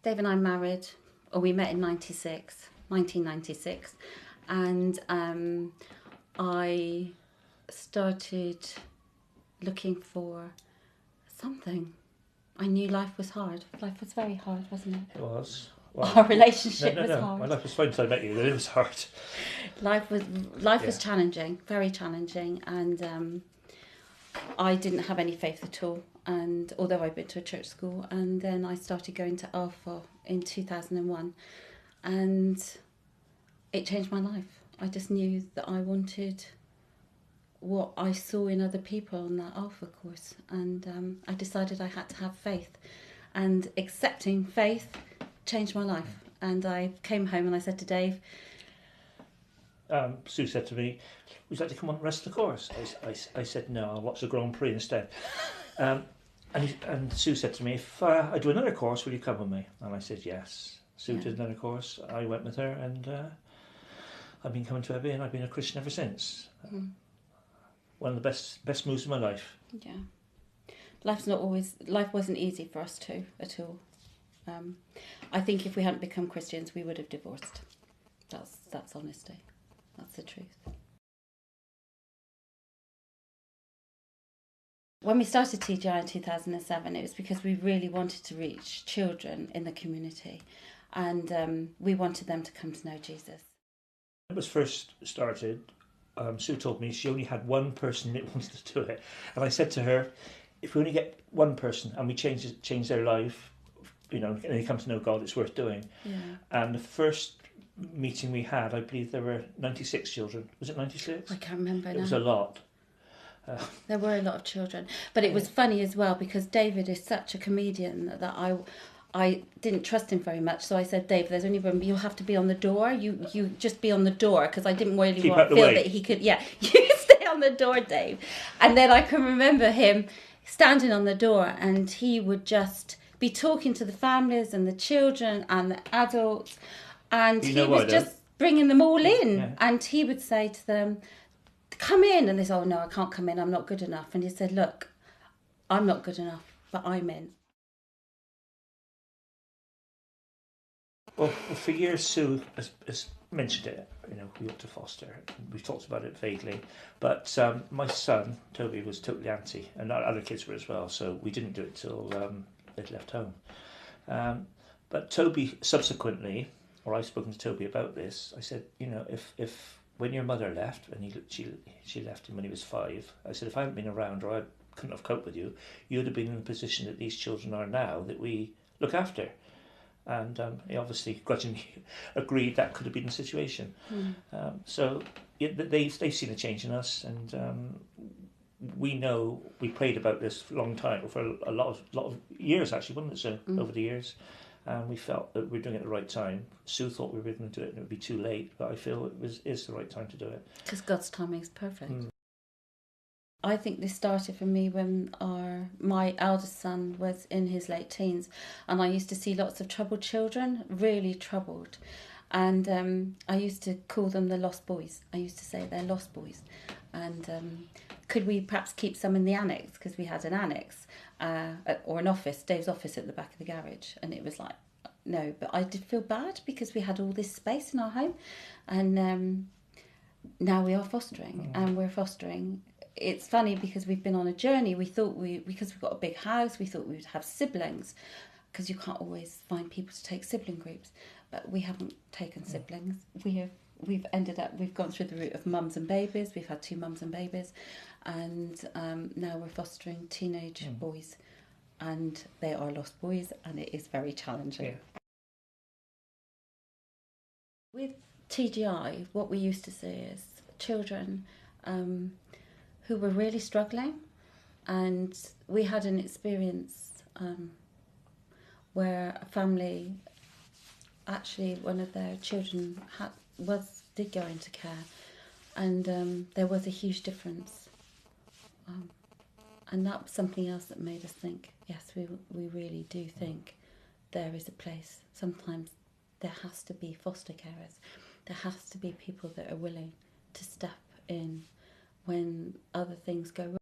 Dave and I married, or we met in 1996, and I started looking for something. I knew life was hard. Life was very hard, wasn't it? It was. Well, Our relationship was no. hard. My life was fine until I met you. Then it was hard. Life was challenging, very challenging, and I didn't have any faith at all. And although I'd been to a church school, and then I started going to Alpha in 2001, and it changed my life. I just knew that I wanted what I saw in other people on that Alpha course, and I decided I had to have faith, and accepting faith changed my life. And I came home and I said to Dave, Sue said to me, would you like to come on the rest of the course? I said, no, I'll watch the Grand Prix instead. And Sue said to me, if I do another course, will you come with me? And I said, yes. Sue did another course. I went with her, and I've been coming to Abbey, and I've been a Christian ever since. One of the best moves of my life. Yeah. Life wasn't easy for us too, at all. I think if we hadn't become Christians, we would have divorced. That's honesty. That's the truth. When we started TGI in 2007, it was because we really wanted to reach children in the community, and we wanted them to come to know Jesus. When it was first started, Sue told me she only had one person that wanted to do it. And I said to her, if we only get one person and we change their life, and they come to know God, it's worth doing. Yeah. And the first meeting we had, I believe there were 96 children. Was it 96? I can't remember now. It was a lot. There were a lot of children. But it was funny as well, because David is such a comedian that I didn't trust him very much. So I said, Dave, there's only room. You'll have to be on the door. You just be on the door, because I didn't really feel that he could. Yeah, you stay on the door, Dave. And then I can remember him standing on the door, and he would just be talking to the families and the children and the adults, and he was just bringing them all in. Yeah. And he would say to them, come in. And they said, oh no, I can't come in, I'm not good enough. And he said, look, I'm not good enough, but I'm in. Well, for years Sue has mentioned it, we ought to foster. We've talked about it vaguely, but my son Toby was totally anti, and other kids were as well, so we didn't do it till they'd left home. But Toby subsequently, or I've spoken to Toby about this, I said, if when your mother left, and she left him when he was 5, I said, if I hadn't been around, or I couldn't have coped with you, you'd have been in the position that these children are now, that we look after. And he obviously grudgingly agreed that could have been the situation. So they've seen a change in us, and we know we prayed about this for a long time, for a lot of years actually, wasn't it? So over the years, and we felt that we were doing it at the right time. Sue thought we were going to do it and it would be too late, but I feel it's the right time to do it. Because God's timing is perfect. I think this started for me when my eldest son was in his late teens, and I used to see lots of troubled children, really troubled. And I used to call them the lost boys. I used to say they're lost boys. And could we perhaps keep some in the annex? Because we had an annex or an office, Dave's office at the back of the garage. And it was like, no, but I did feel bad because we had all this space in our home. And now we are fostering, and we're fostering. It's funny because we've been on a journey. We thought because we've got a big house, we thought we would have siblings, because you can't always find people to take sibling groups. But we haven't taken siblings. We've gone through the route of mums and babies. We've had 2 mums and babies, and now we're fostering teenage boys, and they are lost boys, and it is very challenging. Yeah. With TGI, what we used to see is children who were really struggling, and we had an experience where a family, actually one of their children did go into care, and there was a huge difference, and that was something else that made us think, yes, we really do think there is a place. Sometimes there has to be foster carers. There has to be people that are willing to step in when other things go wrong.